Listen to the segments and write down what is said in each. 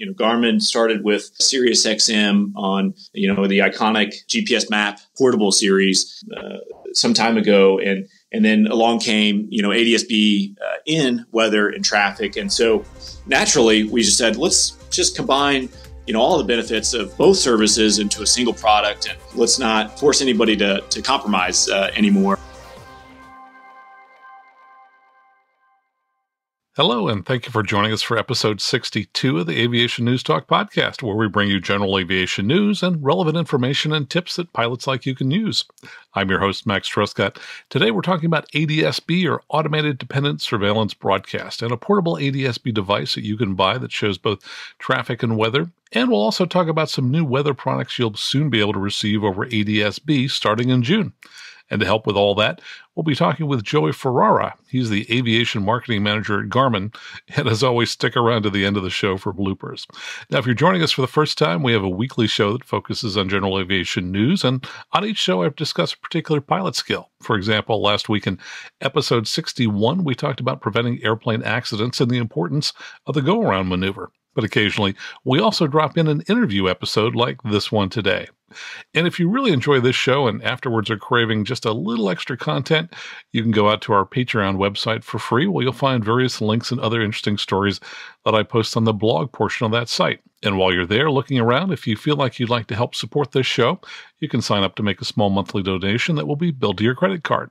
Garmin started with SiriusXM on, the iconic GPS map portable series some time ago. And then along came, ADS-B in weather and traffic. And so naturally, we just said, let's just combine, all the benefits of both services into a single product. And let's not force anybody to compromise anymore. Hello, and thank you for joining us for episode 62 of the Aviation News Talk podcast, where we bring you general aviation news and relevant information and tips that pilots like you can use. I'm your host, Max Truscott. Today, we're talking about ADS-B, or Automated Dependent Surveillance Broadcast, and a portable ADS-B device that you can buy that shows both traffic and weather. And we'll also talk about some new weather products you'll soon be able to receive over ADS-B starting in June. And to help with all that, we'll be talking with Joey Ferreyra. He's the aviation marketing manager at Garmin. And as always, stick around to the end of the show for bloopers. Now, if you're joining us for the first time, we have a weekly show that focuses on general aviation news. And on each show, I've discussed a particular pilot skill. For example, last week in episode 61, we talked about preventing airplane accidents and the importance of the go-around maneuver. But occasionally, we also drop in an interview episode like this one today. And if you really enjoy this show and afterwards are craving just a little extra content, you can go out to our Patreon website for free, where you'll find various links and other interesting stories that I post on the blog portion of that site. And while you're there looking around, if you feel like you'd like to help support this show, you can sign up to make a small monthly donation that will be billed to your credit card.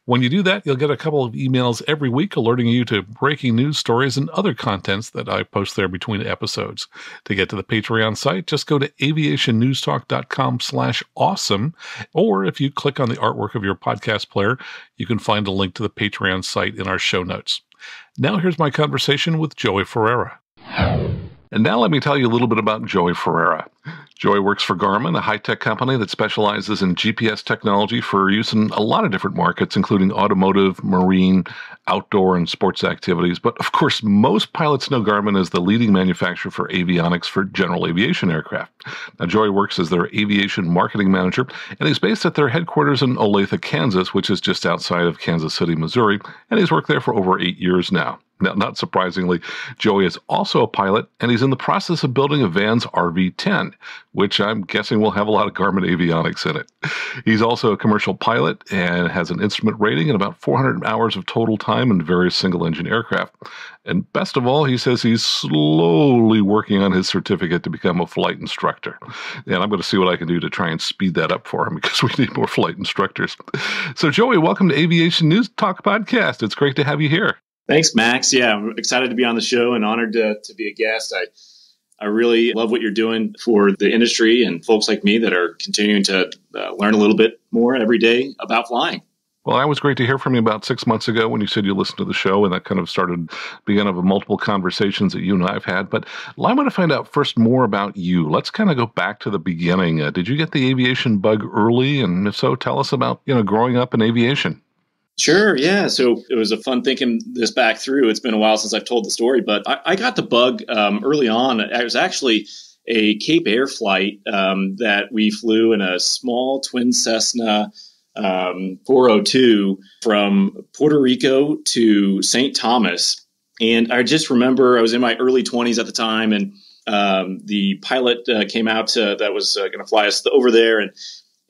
When you do that, you'll get a couple of emails every week alerting you to breaking news stories and other contents that I post there between episodes. To get to the Patreon site, just go to aviationnewstalk.com/awesome, or if you click on the artwork of your podcast player, you can find a link to the Patreon site in our show notes. Now here's my conversation with Joey Ferreyra. And now let me tell you a little bit about Joey Ferreyra. Joey works for Garmin, a high-tech company that specializes in GPS technology for use in a lot of different markets, including automotive, marine, outdoor, and sports activities. But of course, most pilots know Garmin as the leading manufacturer for avionics for general aviation aircraft. Now, Joey works as their aviation marketing manager, and he's based at their headquarters in Olathe, Kansas, which is just outside of Kansas City, Missouri, and he's worked there for over 8 years now. Now, not surprisingly, Joey is also a pilot, and he's in the process of building a Vans RV-10, which I'm guessing will have a lot of Garmin avionics in it. He's also a commercial pilot and has an instrument rating and about 400 hours of total time in various single-engine aircraft. And best of all, he says he's slowly working on his certificate to become a flight instructor. And I'm going to see what I can do to try and speed that up for him, because we need more flight instructors. So, Joey, welcome to Aviation News Talk Podcast. It's great to have you here. Thanks, Max. Yeah, I'm excited to be on the show and honored to be a guest. I really love what you're doing for the industry and folks like me that are continuing to learn a little bit more every day about flying. Well, that was great to hear from you about 6 months ago when you said you listened to the show, and that kind of started beginning of multiple conversations that you and I have had. But I want to find out first more about you. Let's kind of go back to the beginning. Did you get the aviation bug early? And if so, tell us about, growing up in aviation. Sure. Yeah. So it was a fun thinking this back through. It's been a while since I've told the story, but I got the bug early on. It was actually a Cape Air flight that we flew in a small twin Cessna 402 from Puerto Rico to St. Thomas. And I just remember I was in my early 20s at the time, and the pilot came out that was going to fly us over there,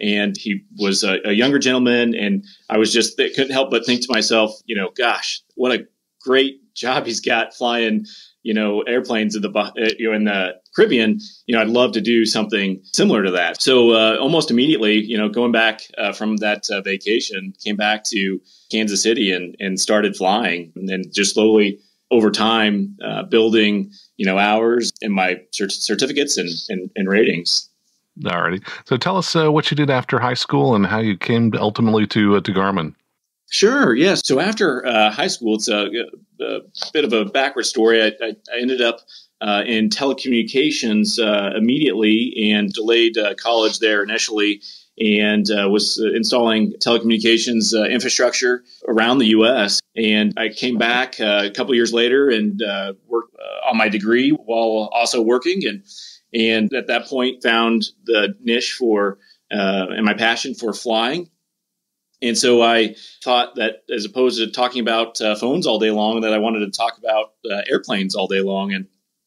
and he was a younger gentleman, and I couldn't help but think to myself, gosh, what a great job he's got flying, airplanes in the Caribbean. I'd love to do something similar to that. So almost immediately, going back from that vacation, came back to Kansas City and started flying, and then just slowly over time building, hours in my certificates and ratings. Alrighty. So tell us what you did after high school and how you came ultimately to Garmin. Sure. Yes. So after high school, it's a bit of a backward story. I ended up in telecommunications immediately and delayed college there initially, and was installing telecommunications infrastructure around the U.S. And I came back a couple years later and worked on my degree while also working, and at that point found the niche for and my passion for flying. And so I thought that as opposed to talking about phones all day long, that I wanted to talk about airplanes all day long.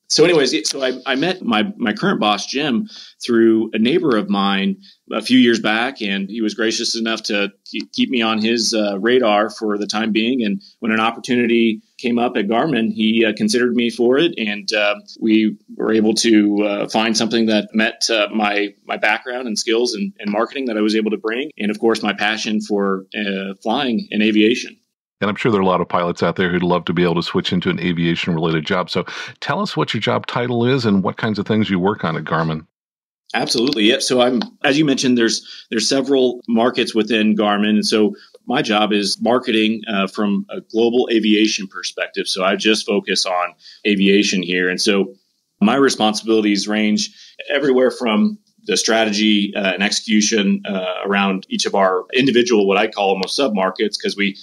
So anyways, so I met my current boss, Jim, through a neighbor of mine a few years back, and he was gracious enough to keep me on his radar for the time being. And when an opportunity came up at Garmin, he considered me for it, and we were able to find something that met my background and skills and marketing that I was able to bring, and of course my passion for flying and aviation. And I'm sure there are a lot of pilots out there who'd love to be able to switch into an aviation-related job. So tell us what your job title is and what kinds of things you work on at Garmin. Absolutely. Yeah. So as you mentioned, there's several markets within Garmin. And so my job is marketing from a global aviation perspective. So I just focus on aviation here. And so my responsibilities range everywhere from the strategy and execution around each of our individual, what I call almost sub-markets, because we,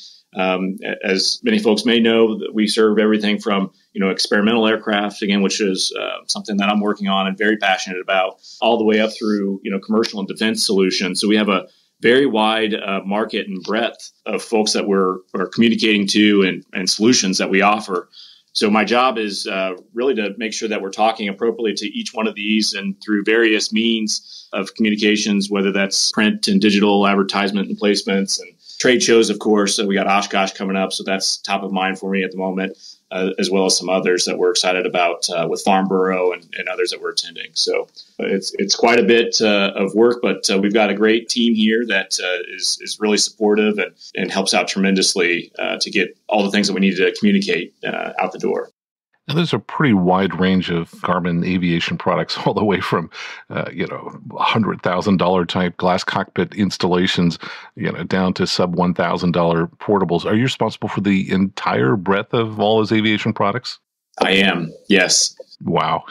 as many folks may know, we serve everything from, experimental aircraft, again, which is something that I'm working on and very passionate about, all the way up through, commercial and defense solutions. So we have a very wide market and breadth of folks that we're communicating to and solutions that we offer. So my job is really to make sure that we're talking appropriately to each one of these and through various means of communications, whether that's print and digital advertisement and placements and trade shows, of course. So we got Oshkosh coming up, so that's top of mind for me at the moment, as well as some others that we're excited about with Farnborough and others that we're attending. So it's quite a bit of work, but we've got a great team here that is really supportive and helps out tremendously to get all the things that we need to communicate out the door. And there's a pretty wide range of Garmin aviation products, all the way from, $100,000 type glass cockpit installations, down to sub $1,000 portables. Are you responsible for the entire breadth of all those aviation products? I am, yes. Wow.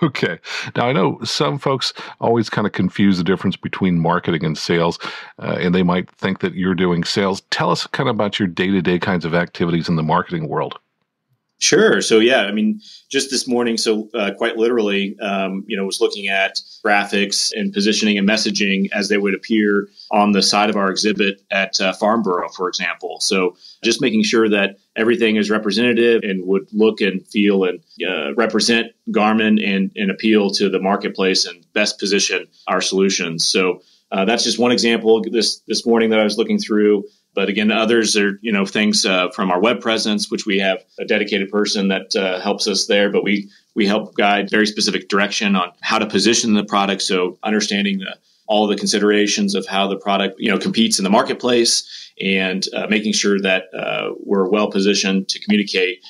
Okay. Now, I know some folks always kind of confuse the difference between marketing and sales, and they might think that you're doing sales. Tell us kind of about your day-to-day kinds of activities in the marketing world. Sure. So, yeah, just this morning, so quite literally, was looking at graphics and positioning and messaging as they would appear on the side of our exhibit at Farnborough, for example. So just making sure that everything is representative and would look and feel and represent Garmin and appeal to the marketplace and best position our solutions. So that's just one example this morning that I was looking through. But again, others are, things from our web presence, which we have a dedicated person that helps us there. But we help guide very specific direction on how to position the product. So understanding all of the considerations of how the product, competes in the marketplace and making sure that we're well positioned to communicate,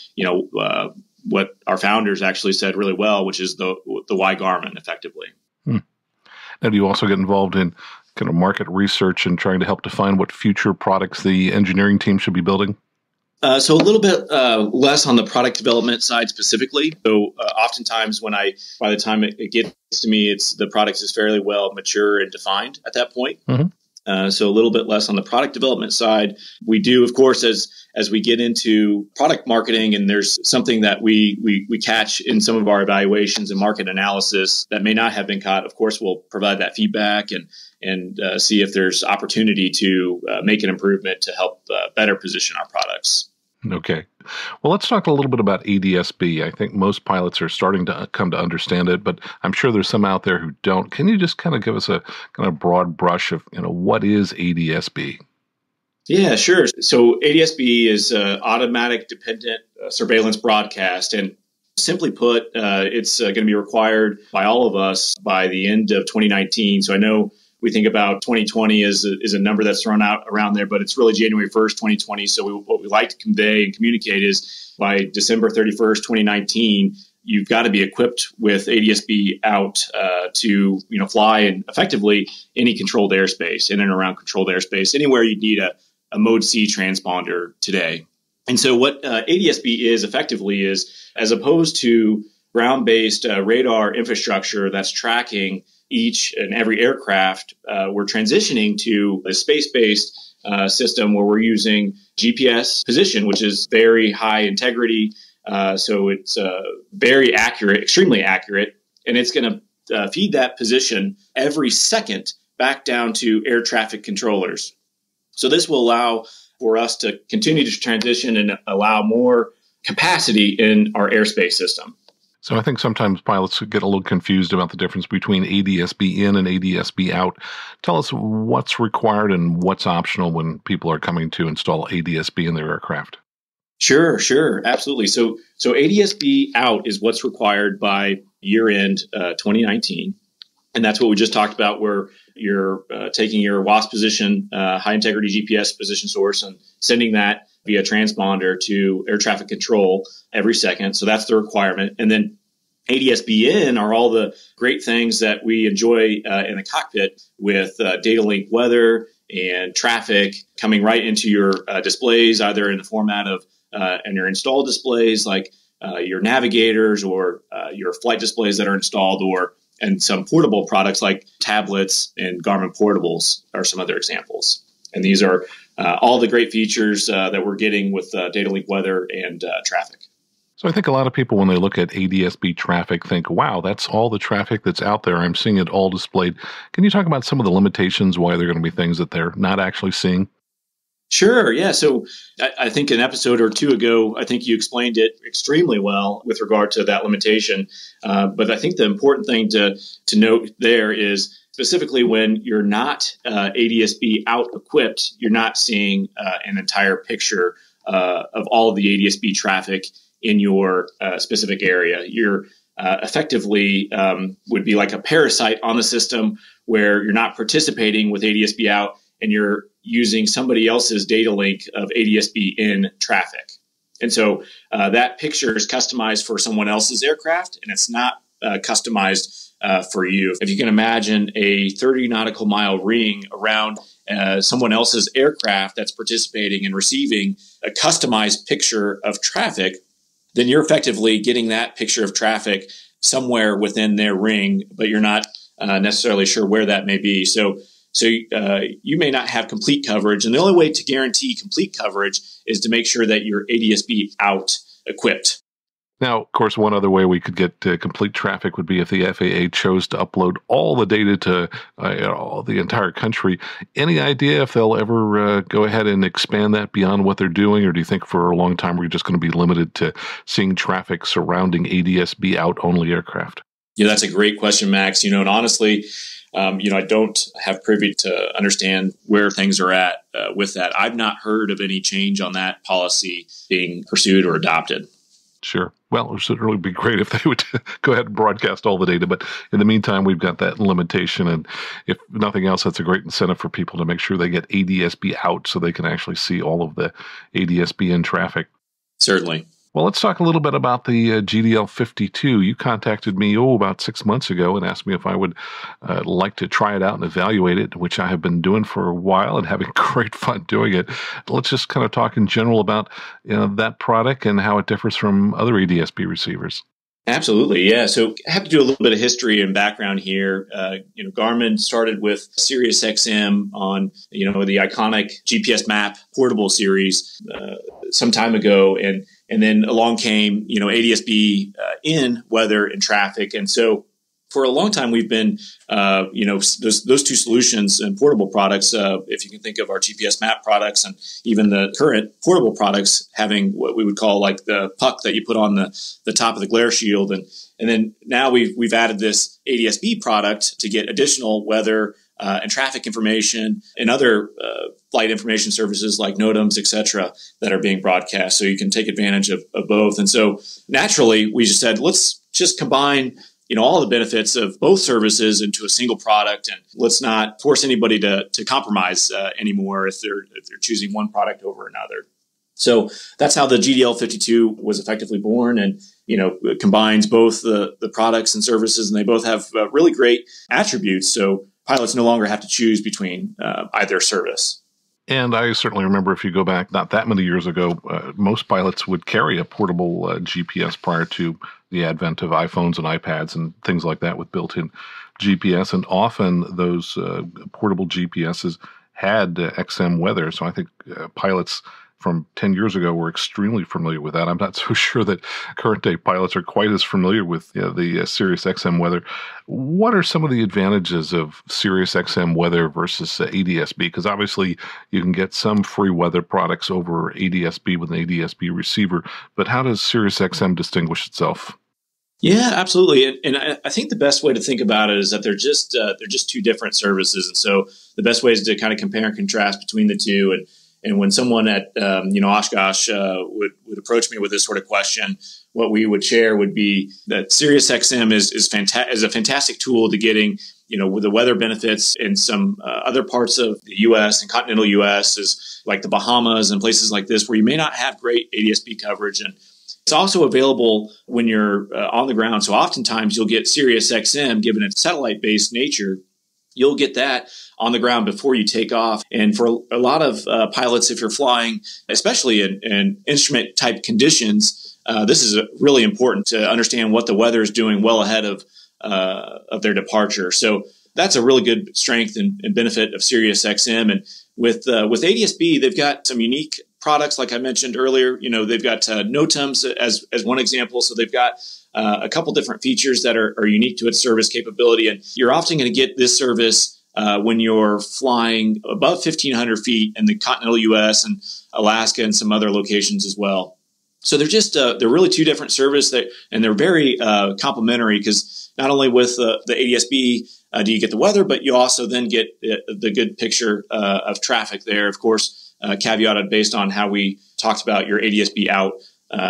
what our founders actually said really well, which is the why Garmin effectively. Now, do you also get involved in kind of market research and trying to help define what future products the engineering team should be building? So a little bit less on the product development side specifically. So oftentimes by the time it gets to me, the product is fairly well mature and defined at that point. Mm-hmm. So a little bit less on the product development side. We do, of course, as we get into product marketing, and there's something that we catch in some of our evaluations and market analysis that may not have been caught. Of course, we'll provide that feedback and see if there's opportunity to make an improvement to help better position our products. Okay. Well, let's talk a little bit about ADS-B. I think most pilots are starting to come to understand it, but I'm sure there's some out there who don't. Can you just kind of give us a kind of broad brush of, what is ADS-B? Yeah, sure. So ADS-B is automatic dependent surveillance broadcast. And simply put, it's going to be required by all of us by the end of 2019. So I know we think about 2020 as a number that's thrown out around there, but it's really January 1st, 2020. So what we like to convey and communicate is by December 31st, 2019, you've got to be equipped with ADS-B out to fly in effectively any controlled airspace, in and around controlled airspace, anywhere you need a Mode C transponder today. And so what ADS-B is effectively is, as opposed to ground-based radar infrastructure that's tracking each and every aircraft, we're transitioning to a space-based system where we're using GPS position, which is very high integrity. So it's very accurate, extremely accurate, and it's going to feed that position every second back down to air traffic controllers. So this will allow for us to continue to transition and allow more capacity in our airspace system. So I think sometimes pilots get a little confused about the difference between ADS-B in and ADS-B out. Tell us what's required and what's optional when people are coming to install ADS-B in their aircraft. Sure, absolutely. So ADS-B out is what's required by year-end 2019. And that's what we just talked about, where you're taking your WASP position, high integrity GPS position source, and sending that via transponder to air traffic control every second. So that's the requirement. And then ADS-B in are all the great things that we enjoy in the cockpit with data link weather and traffic coming right into your displays, either in the format of and your installed displays like your navigators or your flight displays that are installed, and some portable products like tablets and Garmin portables are some other examples. And these are all the great features that we're getting with data link weather and traffic. So I think a lot of people, when they look at ADS-B traffic, think, wow, that's all the traffic that's out there. I'm seeing it all displayed. Can you talk about some of the limitations, why there are going to be things that they're not actually seeing? Sure. Yeah. So I think an episode or two ago, I think you explained it extremely well with regard to that limitation. But I think the important thing to note there is specifically when you're not ADS-B out equipped, you're not seeing an entire picture of all of the ADS-B traffic in your specific area. You're effectively would be like a parasite on the system where you're not participating with ADS-B out and you're using somebody else's data link of ADS-B in traffic. And so that picture is customized for someone else's aircraft, and it's not customized for you. If you can imagine a 30 nautical mile ring around someone else's aircraft that's participating and receiving a customized picture of traffic, then you're effectively getting that picture of traffic somewhere within their ring, but you're not necessarily sure where that may be. So you may not have complete coverage, and the only way to guarantee complete coverage is to make sure that you're ADS-B out equipped. Now, of course, one other way we could get complete traffic would be if the FAA chose to upload all the data to the entire country. Any idea if they'll ever go ahead and expand that beyond what they're doing, or do you think for a long time we're just going to be limited to seeing traffic surrounding ADS-B out only aircraft? Yeah, that's a great question, Max. And honestly, I don't have privy to understand where things are at with that. I've not heard of any change on that policy being pursued or adopted. Sure. Well, it would certainly be great if they would go ahead and broadcast all the data. But in the meantime, we've got that limitation. And if nothing else, that's a great incentive for people to make sure they get ADS-B out so they can actually see all of the ADS-B in traffic. Certainly. Well, let's talk a little bit about the GDL-52. You contacted me, about 6 months ago and asked me if I would like to try it out and evaluate it, which I have been doing for a while and having great fun doing it. Let's just kind of talk in general about that product and how it differs from other ADS-B receivers. Absolutely, yeah. So I have to do a little bit of history and background here. Garmin started with SiriusXM on, the iconic GPS map portable series some time ago, and then along came, ADS-B in weather and traffic, and so for a long time we've been, those two solutions and portable products. If you can think of our GPS map products and even the current portable products having what we would call like the puck that you put on the top of the glare shield, and then now we've added this ADS-B product to get additional weather and traffic information and other flight information services like NOTAMs, et cetera, that are being broadcast. So you can take advantage of both. And so naturally, we just said, let's just combine all the benefits of both services into a single product, and let's not force anybody to compromise anymore if they're choosing one product over another. So that's how the GDL-52 was effectively born, and it combines both the products and services, and they both have really great attributes. So pilots no longer have to choose between either service. And I certainly remember, if you go back not that many years ago, most pilots would carry a portable GPS prior to the advent of iPhones and iPads and things like that with built-in GPS. And often those portable GPSs had XM weather. So I think pilots from 10 years ago were extremely familiar with that. I'm not so sure that current-day pilots are quite as familiar with the SiriusXM weather. What are some of the advantages of SiriusXM weather versus ADS-B? Because obviously you can get some free weather products over ADS-B with an ADS-B receiver, but how does SiriusXM distinguish itself? Yeah, absolutely. And I think the best way to think about it is that they're just two different services. And so the best way is to kind of compare and contrast between the two. And when someone at Oshkosh would approach me with this sort of question, what we would share would be that SiriusXM is a fantastic tool to getting with the weather benefits in some other parts of the U.S. and continental U.S. is like the Bahamas and places like this where you may not have great ADS-B coverage. And it's also available when you're on the ground. So oftentimes you'll get SiriusXM, given its satellite-based nature, you'll get that on the ground before you take off. And for a lot of pilots, if you're flying, especially in instrument-type conditions, this is really important to understand what the weather is doing well ahead of their departure. So that's a really good strength and benefit of SiriusXM. And with ADS-B, they've got some unique products, like I mentioned earlier. They've got NOTAMs as one example. So they've got a couple different features that are unique to its service capability. And you're often going to get this service when you're flying above 1,500 feet in the continental U.S. and Alaska and some other locations as well. So they're just they're really two different services, and they're very complementary because not only with the ADS-B do you get the weather, but you also then get the good picture of traffic there, of course, caveated based on how we talked about your ADS-B out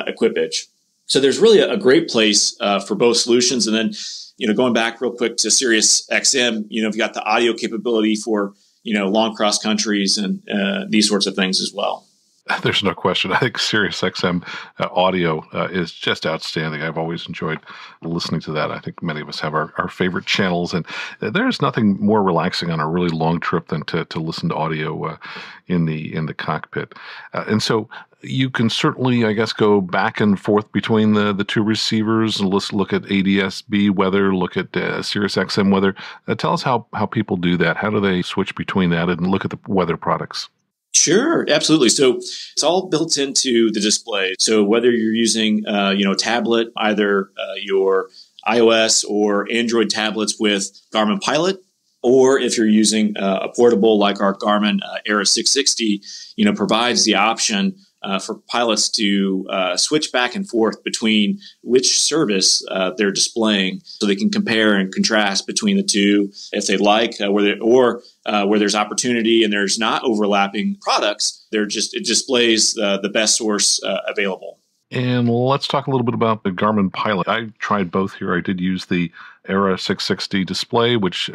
equipage. So there's really a great place for both solutions. And then, going back real quick to SiriusXM, you've got the audio capability for, long cross countries and these sorts of things as well. There's no question. I think SiriusXM audio is just outstanding. I've always enjoyed listening to that. I think many of us have our favorite channels, and there's nothing more relaxing on a really long trip than to listen to audio in the cockpit. And so you can certainly, I guess, go back and forth between the two receivers and let's look at ADS-B weather, look at SiriusXM weather. Tell us how people do that. How do they switch between that and look at the weather products? Sure, absolutely. So it's all built into the display. So whether you're using, a tablet, either your iOS or Android tablets with Garmin Pilot, or if you're using a portable like our Garmin Era 660, provides the option for pilots to switch back and forth between which service they're displaying, so they can compare and contrast between the two if they'd like, where there's opportunity and there's not overlapping products. It displays the best source available. And let's talk a little bit about the Garmin Pilot. I tried both here. I did use the Era 660 display, which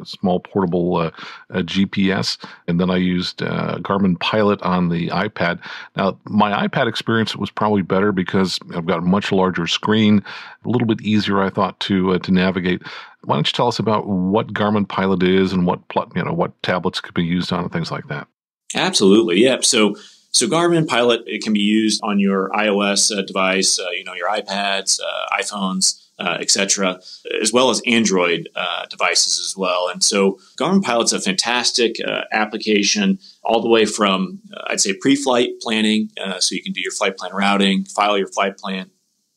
small portable GPS, and then I used Garmin Pilot on the iPad. Now, my iPad experience was probably better because I've got a much larger screen, a little bit easier, I thought, to navigate. Why don't you tell us about what Garmin Pilot is and what tablets could be used on and things like that? Absolutely, yeah. So Garmin Pilot, it can be used on your iOS device, your iPads, iPhones, etc., as well as Android devices as well. And so Garmin Pilot's a fantastic application all the way from, I'd say, pre-flight planning, so you can do your flight plan routing, file your flight plan.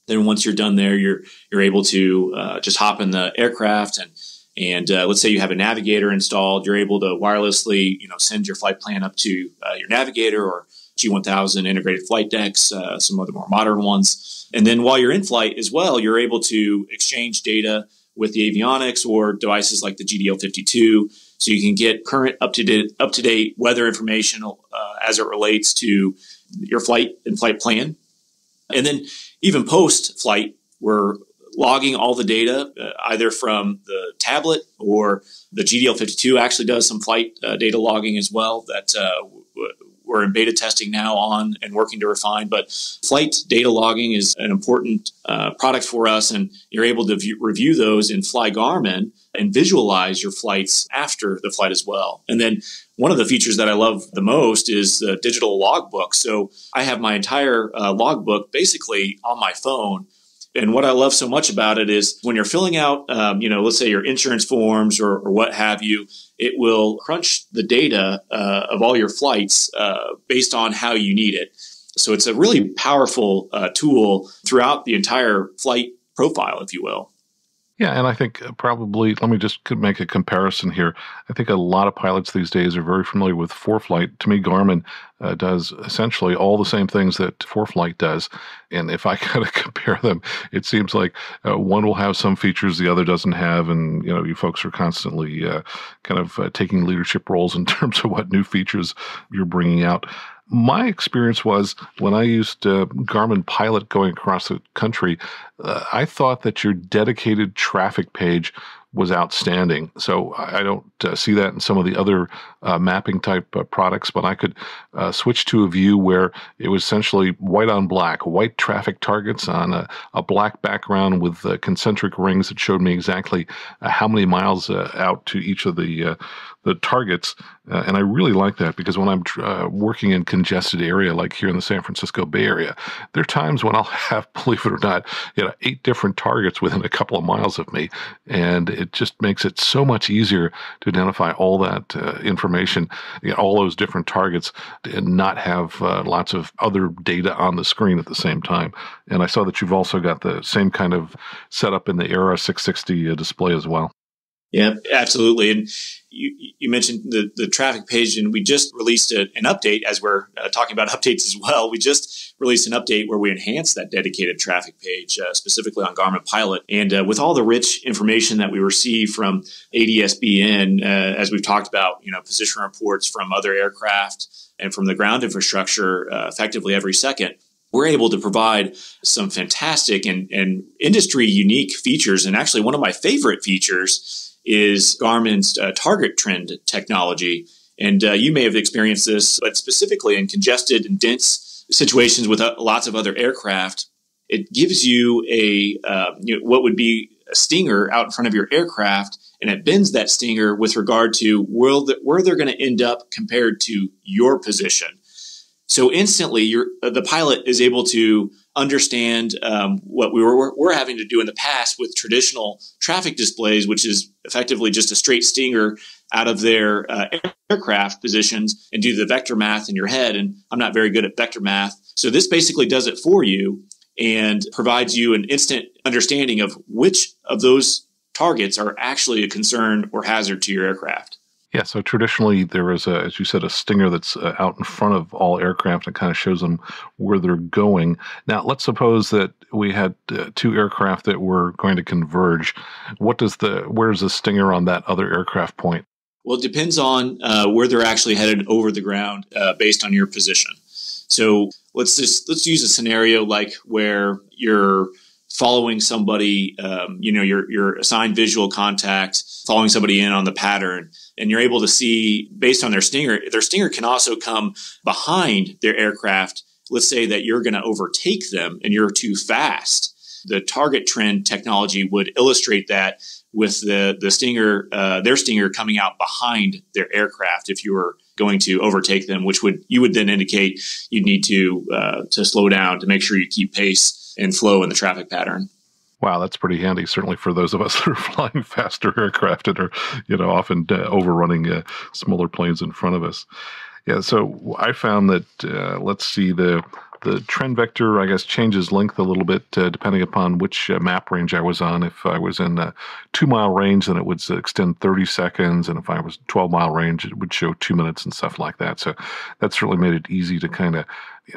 Then once you're done there, you're able to just hop in the aircraft and let's say you have a navigator installed, you're able to wirelessly, send your flight plan up to your navigator or G1000 integrated flight decks, some other more modern ones. And then while you're in flight as well, you're able to exchange data with the avionics or devices like the GDL52, so you can get current up-to-date weather information as it relates to your flight and flight plan. And then even post-flight, we're logging all the data either from the tablet, or the GDL52 actually does some flight data logging as well that we're in beta testing now on and working to refine. But flight data logging is an important product for us, and you're able to review those in Fly Garmin and visualize your flights after the flight as well. And then one of the features that I love the most is the digital logbook. So I have my entire logbook basically on my phone. And what I love so much about it is when you're filling out, let's say your insurance forms or what have you, it will crunch the data of all your flights based on how you need it. So it's a really powerful tool throughout the entire flight profile, if you will. Yeah, and I think probably, let me just make a comparison here. I think a lot of pilots these days are very familiar with ForeFlight. To me, Garmin does essentially all the same things that ForeFlight does. And if I kind of compare them, it seems like one will have some features the other doesn't have. And, you folks are constantly taking leadership roles in terms of what new features you're bringing out. My experience was when I used Garmin Pilot going across the country, I thought that your dedicated traffic page was outstanding. So I don't see that in some of the other mapping type products, but I could switch to a view where it was essentially white on black, white traffic targets on a black background with concentric rings that showed me exactly how many miles out to each of the targets. And I really like that because when I'm working in congested area, like here in the San Francisco Bay Area, there are times when I'll have, believe it or not, 8 different targets within a couple of miles of me. And it just makes it so much easier to identify all that information, all those different targets, and not have lots of other data on the screen at the same time. And I saw that you've also got the same kind of setup in the Era 660 display as well. Yeah, absolutely. And you mentioned the traffic page, and we just released an update as we're talking about updates as well. We just released an update where we enhanced that dedicated traffic page, specifically on Garmin Pilot. And with all the rich information that we receive from ADS-BN, as we've talked about, position reports from other aircraft and from the ground infrastructure effectively every second, we're able to provide some fantastic and industry unique features. And actually, one of my favorite features is Garmin's target trend technology. And you may have experienced this, but specifically in congested and dense situations with lots of other aircraft, it gives you what would be a stinger out in front of your aircraft, and it bends that stinger with regard to where they're going to end up compared to your position. So instantly, the pilot is able to understand what we're having to do in the past with traditional traffic displays, which is effectively just a straight stinger out of their aircraft positions, and do the vector math in your head. And I'm not very good at vector math. So this basically does it for you and provides you an instant understanding of which of those targets are actually a concern or hazard to your aircraft. Yeah, so traditionally there is, as you said, a stinger that's out in front of all aircraft and kind of shows them where they're going. Now, let's suppose that we had 2 aircraft that were going to converge. Where's the stinger on that other aircraft point? Well, it depends on where they're actually headed over the ground based on your position. So let's use a scenario like where you're following somebody, your assigned visual contact, following somebody in on the pattern, and you're able to see based on their stinger can also come behind their aircraft. Let's say that you're going to overtake them and you're too fast. The target trend technology would illustrate that with the stinger, their stinger coming out behind their aircraft if you were going to overtake them, which you would then indicate you'd need to slow down to make sure you keep pace and flow in the traffic pattern. Wow, that's pretty handy, certainly for those of us that are flying faster aircraft and are, often overrunning smaller planes in front of us. Yeah, so I found that, let's see, the trend vector, I guess, changes length a little bit depending upon which map range I was on. If I was in a 2-mile range, then it would extend 30 seconds. And if I was 12-mile range, it would show 2 minutes and stuff like that. So that's really made it easy to kind of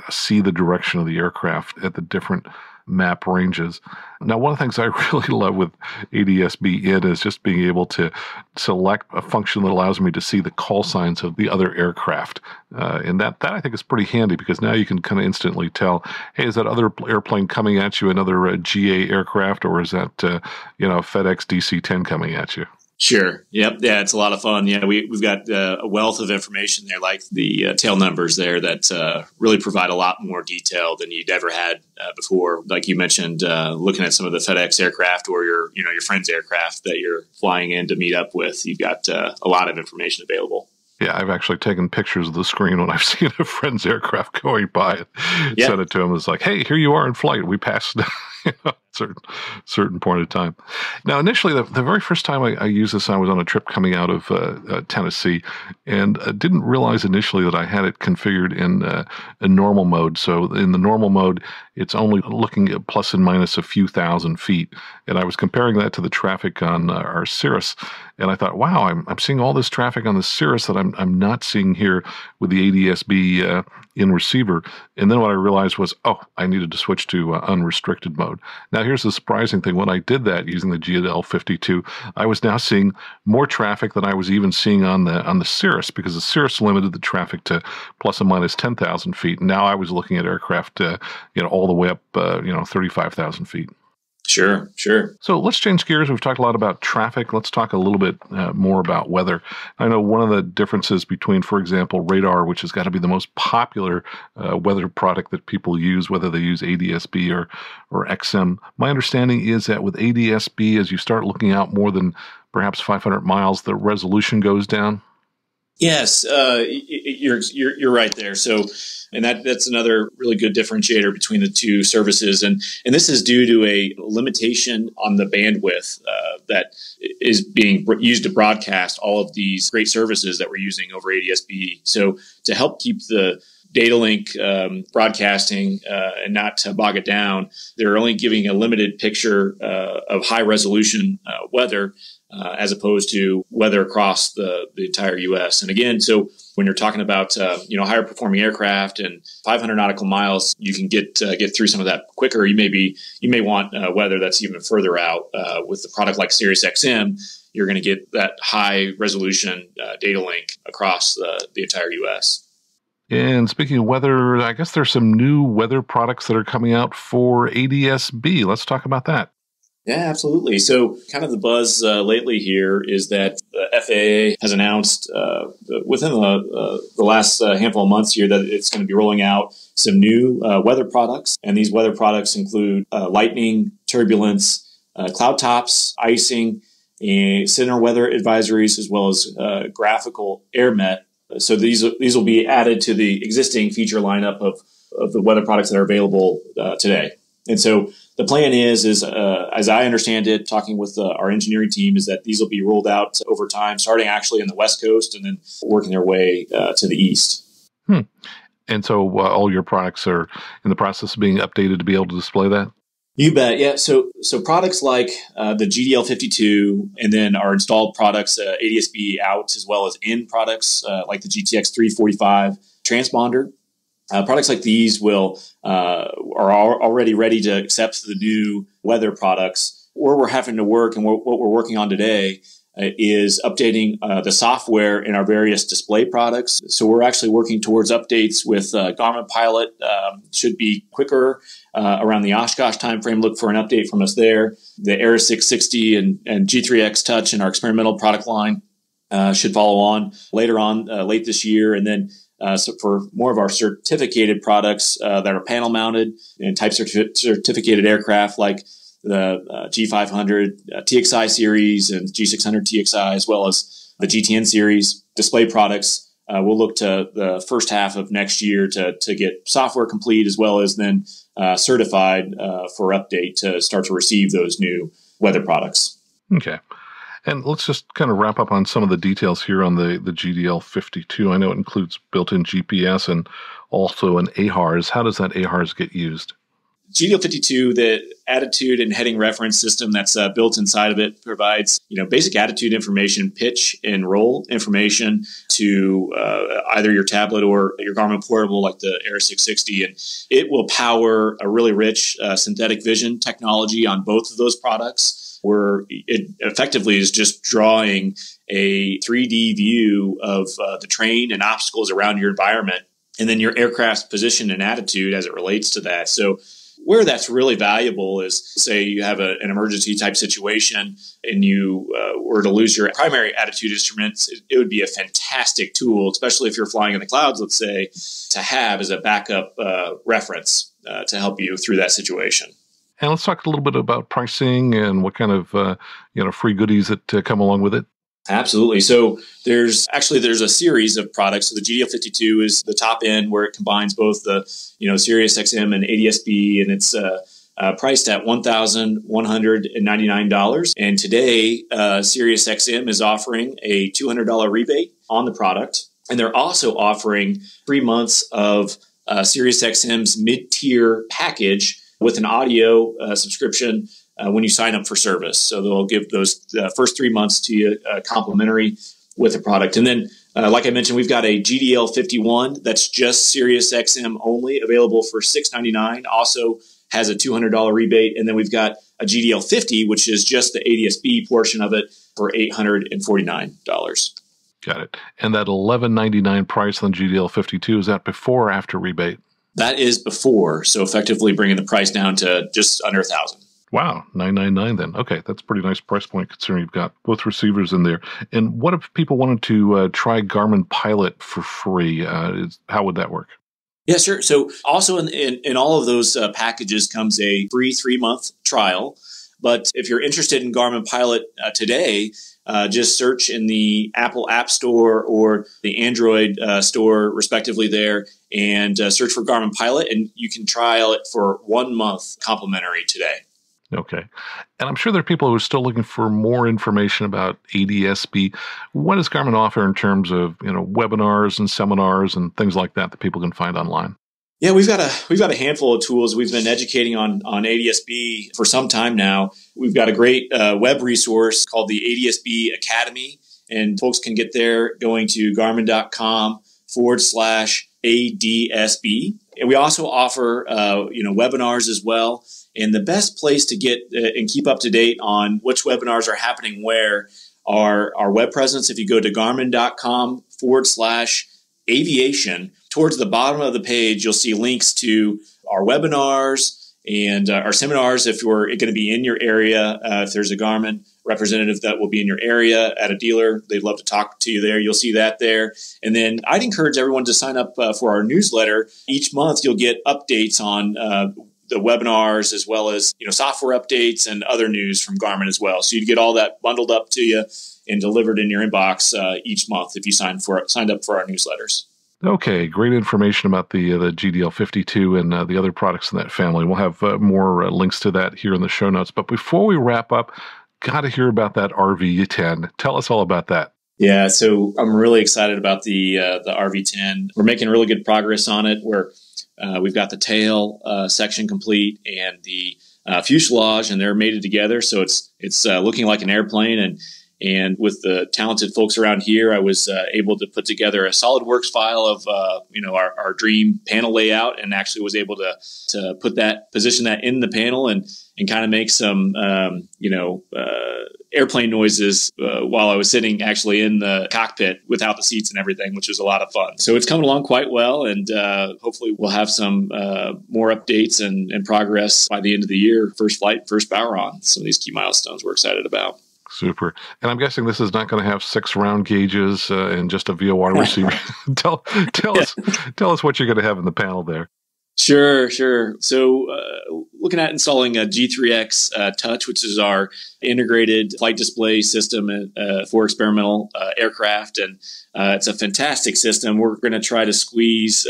see the direction of the aircraft at the different map ranges. Now, one of the things I really love with ADS-BN is just being able to select a function that allows me to see the call signs of the other aircraft. And that I think is pretty handy because now you can kind of instantly tell, hey, is that other airplane coming at you, another GA aircraft, or is that, FedEx DC-10 coming at you? Sure. Yep. Yeah, it's a lot of fun. Yeah, we've got a wealth of information there, like the tail numbers there that really provide a lot more detail than you'd ever had before. Like you mentioned, looking at some of the FedEx aircraft or your friend's aircraft that you're flying in to meet up with, you've got a lot of information available. Yeah, I've actually taken pictures of the screen when I've seen a friend's aircraft going by and sent it to him. It's like, hey, here you are in flight. We passed. certain point of time. Now, initially, the very first time I used this, I was on a trip coming out of Tennessee, and didn't realize initially that I had it configured in normal mode. So in the normal mode, it's only looking at plus and minus a few thousand feet. And I was comparing that to the traffic on our Cirrus, and I thought, wow, I'm seeing all this traffic on the Cirrus that I'm not seeing here with the ADS-B in receiver. And then what I realized was, I needed to switch to unrestricted mode. Now, here's the surprising thing. When I did that using the GL52, I was now seeing more traffic than I was even seeing on the Cirrus, because the Cirrus limited the traffic to plus and minus 10,000 feet. And now I was looking at aircraft, all the way up, 35,000 feet. Sure. So let's change gears. We've talked a lot about traffic. Let's talk a little bit more about weather. I know one of the differences between, for example, radar, which has got to be the most popular weather product that people use, whether they use ADS-B or XM. My understanding is that with ADS-B, as you start looking out more than perhaps 500 miles, the resolution goes down. Yes, you're right there. So, and that's another really good differentiator between the two services, and this is due to a limitation on the bandwidth that is being used to broadcast all of these great services that we're using over ADS-B. So, to help keep the data link broadcasting and not to bog it down, they're only giving a limited picture of high resolution weather, as opposed to weather across the entire U.S. And again, so when you're talking about higher performing aircraft and 500 nautical miles, you can get through some of that quicker. You may want weather that's even further out. With the product like SiriusXM, you're going to get that high resolution data link across the entire U.S. And speaking of weather, I guess there's some new weather products that are coming out for ADS-B. Let's talk about that. Yeah, absolutely. So kind of the buzz lately here is that the FAA has announced within the last handful of months here that it's going to be rolling out some new weather products. And these weather products include lightning, turbulence, cloud tops, icing, and center weather advisories, as well as graphical air met. So these will be added to the existing feature lineup of the weather products that are available today. And so the plan is as I understand it, talking with our engineering team, is that these will be rolled out over time, starting actually in the West Coast and then working their way to the East. And so all your products are in the process of being updated to be able to display that? You bet. Yeah. So products like the GDL52 and then our installed products, ADS-B out, as well as in products like the GTX 345 transponder. Products like these are already ready to accept the new weather products. Where we're having to work and what we're working on today is updating the software in our various display products. So we're actually working towards updates with Garmin Pilot. Should be quicker around the Oshkosh timeframe. Look for an update from us there. The Era 660 and G3X Touch in our experimental product line should follow on later on late this year. And then so for more of our certificated products that are panel mounted and type certificated aircraft like the G500 TXI series and G600 TXI, as well as the GTN series display products, we'll look to the first half of next year to get software complete, as well as then certified for update to start to receive those new weather products. Okay. And let's just kind of wrap up on some of the details here on the GDL52. I know it includes built-in GPS and also an AHRS. How does that AHRS get used? GDL52, the attitude and heading reference system that's built inside of it, provides basic attitude information, pitch and roll information to either your tablet or your Garmin portable like the Era 660. And it will power a really rich synthetic vision technology on both of those products, where it effectively is just drawing a 3D view of the terrain and obstacles around your environment, and then your aircraft's position and attitude as it relates to that. So where that's really valuable is, say you have an emergency type situation and you were to lose your primary attitude instruments, it would be a fantastic tool, especially if you're flying in the clouds, let's say, to have as a backup reference to help you through that situation. And let's talk a little bit about pricing and what kind of free goodies that come along with it. Absolutely. So there's a series of products. So the GDL52 is the top end, where it combines both the SiriusXM and ADS-B, and it's priced at $1,199. And today, SiriusXM is offering a $200 rebate on the product. And they're also offering 3 months of SiriusXM's mid-tier package with an audio subscription when you sign up for service. So they'll give those first 3 months to you complimentary with the product. And then, like I mentioned, we've got a GDL 51 that's just SiriusXM only, available for $699. Also has a $200 rebate. And then we've got a GDL 50, which is just the ADS-B portion of it, for $849. Got it. And that $1,199 price on GDL 52, is that before or after rebate? That is before. So effectively bringing the price down to just under $1,000. Wow, $999 then. Okay, that's a pretty nice price point considering you've got both receivers in there. And what if people wanted to try Garmin Pilot for free? How would that work? Yeah, sure. So also in all of those packages comes a free 3-month trial. But if you're interested in Garmin Pilot today, just search in the Apple App Store or the Android store, respectively, there, and search for Garmin Pilot, and you can trial it for 1 month complimentary today. Okay. And I'm sure there are people who are still looking for more information about ADS-B. What does Garmin offer in terms of, webinars and seminars and things like that people can find online? Yeah, we've got a handful of tools. We've been educating on ADS-B for some time now. We've got a great web resource called the ADS-B Academy, and folks can get there going to garmin.com/ADS-B. And we also offer webinars as well. And the best place to get and keep up to date on which webinars are happening where are our web presence. If you go to garmin.com/aviation, towards the bottom of the page, you'll see links to our webinars and our seminars. If you're going to be in your area, if there's a Garmin representative that will be in your area at a dealer, they'd love to talk to you there. You'll see that there. And then I'd encourage everyone to sign up for our newsletter. Each month, you'll get updates on the webinars, as well as software updates and other news from Garmin as well. So you'd get all that bundled up to you and delivered in your inbox each month if you signed up for our newsletters. Okay, great information about the GDL 52 and the other products in that family. We'll have more links to that here in the show notes. But before we wrap up, got to hear about that RV10. Tell us all about that. Yeah, so I'm really excited about the RV10. We're making really good progress on it. We've got the tail section complete and the fuselage, and they're mated together, so it's looking like an airplane. And with the talented folks around here, I was able to put together a SolidWorks file of our dream panel layout, and actually was able to position that in the panel and kind of make some airplane noises while I was sitting actually in the cockpit without the seats and everything, which was a lot of fun. So it's coming along quite well, and hopefully we'll have some more updates and progress by the end of the year. First flight, first power on. Some of these key milestones we're excited about. Super. And I'm guessing this is not going to have 6 round gauges and just a VOR receiver. Tell us what you're going to have in the panel there. Sure. So looking at installing a G3X Touch, which is our integrated flight display system for experimental aircraft. And it's a fantastic system. We're going to try to squeeze,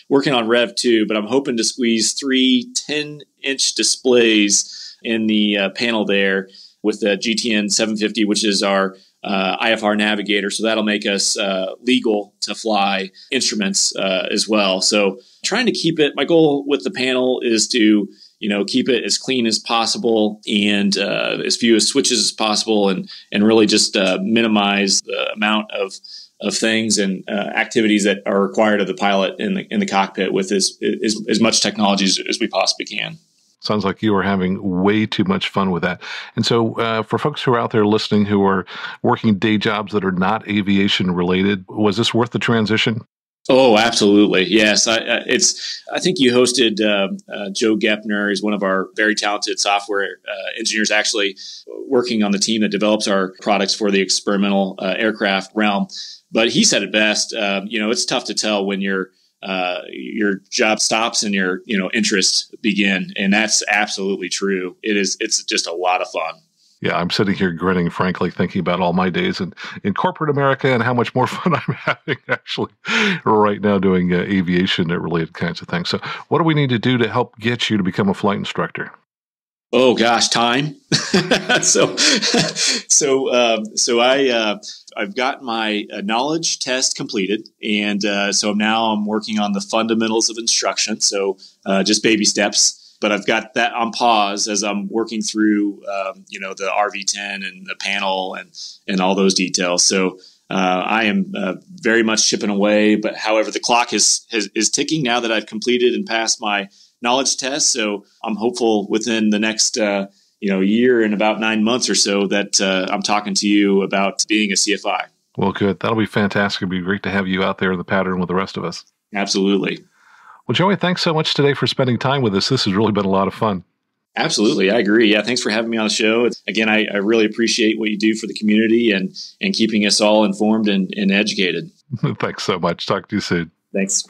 working on Rev 2, but I'm hoping to squeeze 3 10-inch displays in the panel there with the GTN 750, which is our IFR navigator. So that'll make us legal to fly instruments as well. So trying to keep it, my goal with the panel is to, keep it as clean as possible and as few as switches as possible, and really just minimize the amount of things and activities that are required of the pilot in the cockpit with as much technology as we possibly can. Sounds like you are having way too much fun with that. And so for folks who are out there listening who are working day jobs that are not aviation related, was this worth the transition? Oh, absolutely. Yes. I think you hosted Joe Gepner. He's one of our very talented software engineers, actually working on the team that develops our products for the experimental aircraft realm. But he said it best. It's tough to tell when your job stops and your interests begin, and that's absolutely true. It's just a lot of fun. Yeah, I'm sitting here grinning, frankly, thinking about all my days in corporate America and how much more fun I'm having actually right now doing aviation-related kinds of things. So what do we need to do to help get you to become a flight instructor? Oh gosh, time. I've got my knowledge test completed, and so now I'm working on the fundamentals of instruction. So just baby steps, but I've got that on pause as I'm working through the RV10 and the panel and all those details. So I am very much chipping away. But however, the clock is ticking now that I've completed and passed my knowledge test. So I'm hopeful within the next year and about 9 months or so that I'm talking to you about being a CFI. Well, good. That'll be fantastic. It'd be great to have you out there in the pattern with the rest of us. Absolutely. Well, Joey, thanks so much today for spending time with us. This has really been a lot of fun. Absolutely. I agree. Yeah. Thanks for having me on the show. Again, I really appreciate what you do for the community and keeping us all informed and educated. Thanks so much. Talk to you soon. Thanks.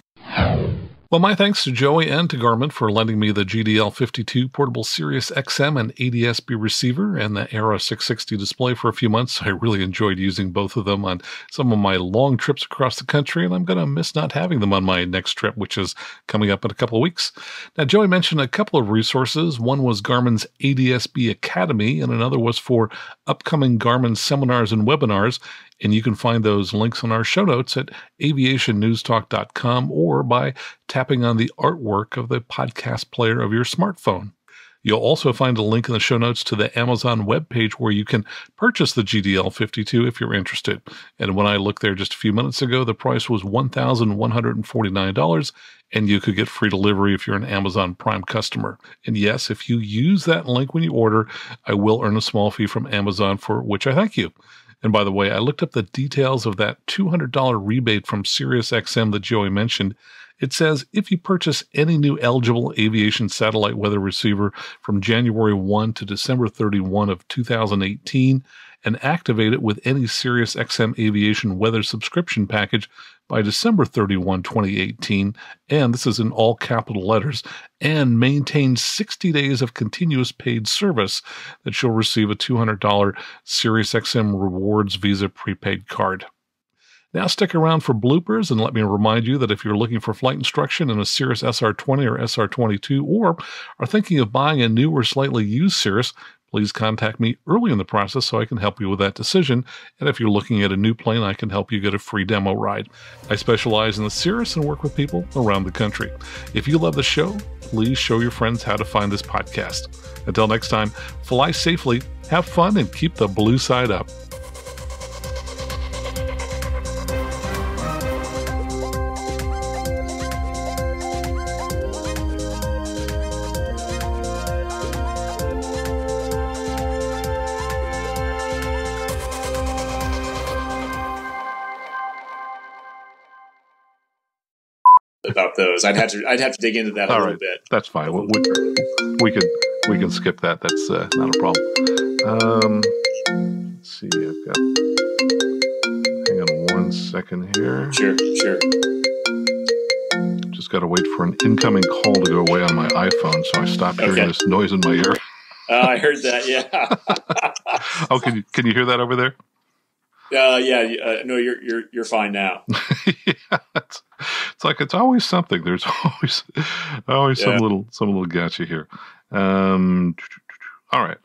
Well, my thanks to Joey and to Garmin for lending me the GDL52 portable SiriusXM and ADS-B receiver and the Era 660 display for a few months. I really enjoyed using both of them on some of my long trips across the country, and I'm going to miss not having them on my next trip, which is coming up in a couple of weeks. Now, Joey mentioned a couple of resources. One was Garmin's ADS-B Academy, and another was for upcoming Garmin seminars and webinars. And you can find those links on our show notes at aviationnewstalk.com or by tapping on the artwork of the podcast player of your smartphone. You'll also find a link in the show notes to the Amazon webpage where you can purchase the GDL52 if you're interested. And when I looked there just a few minutes ago, the price was $1,149, and you could get free delivery if you're an Amazon Prime customer. And yes, if you use that link when you order, I will earn a small fee from Amazon, for which I thank you. And by the way, I looked up the details of that $200 rebate from SiriusXM that Joey mentioned. It says if you purchase any new eligible aviation satellite weather receiver from January 1 to December 31 of 2018 and activate it with any SiriusXM Aviation weather subscription package by December 31, 2018, and this is in all capital letters, and maintain 60 days of continuous paid service, that you'll receive a $200 SiriusXM Rewards Visa prepaid card. Now stick around for bloopers, and let me remind you that if you're looking for flight instruction in a Cirrus SR20 or SR22, or are thinking of buying a new or slightly used Cirrus, please contact me early in the process so I can help you with that decision. And if you're looking at a new plane, I can help you get a free demo ride. I specialize in the Cirrus and work with people around the country. If you love the show, please show your friends how to find this podcast. Until next time, fly safely, have fun, and keep the blue side up. About those, I'd have to dig into that a little bit. That's fine. We can skip that. That's not a problem. Let's see. I've got. Hang on 1 second here. Sure. Just got to wait for an incoming call to go away on my iPhone, so I stopped hearing this noise in my ear. I heard that. Yeah. Oh, can you hear that over there? No, you're fine now. Yeah, it's like it's always something. There's always some little gotcha here. All right.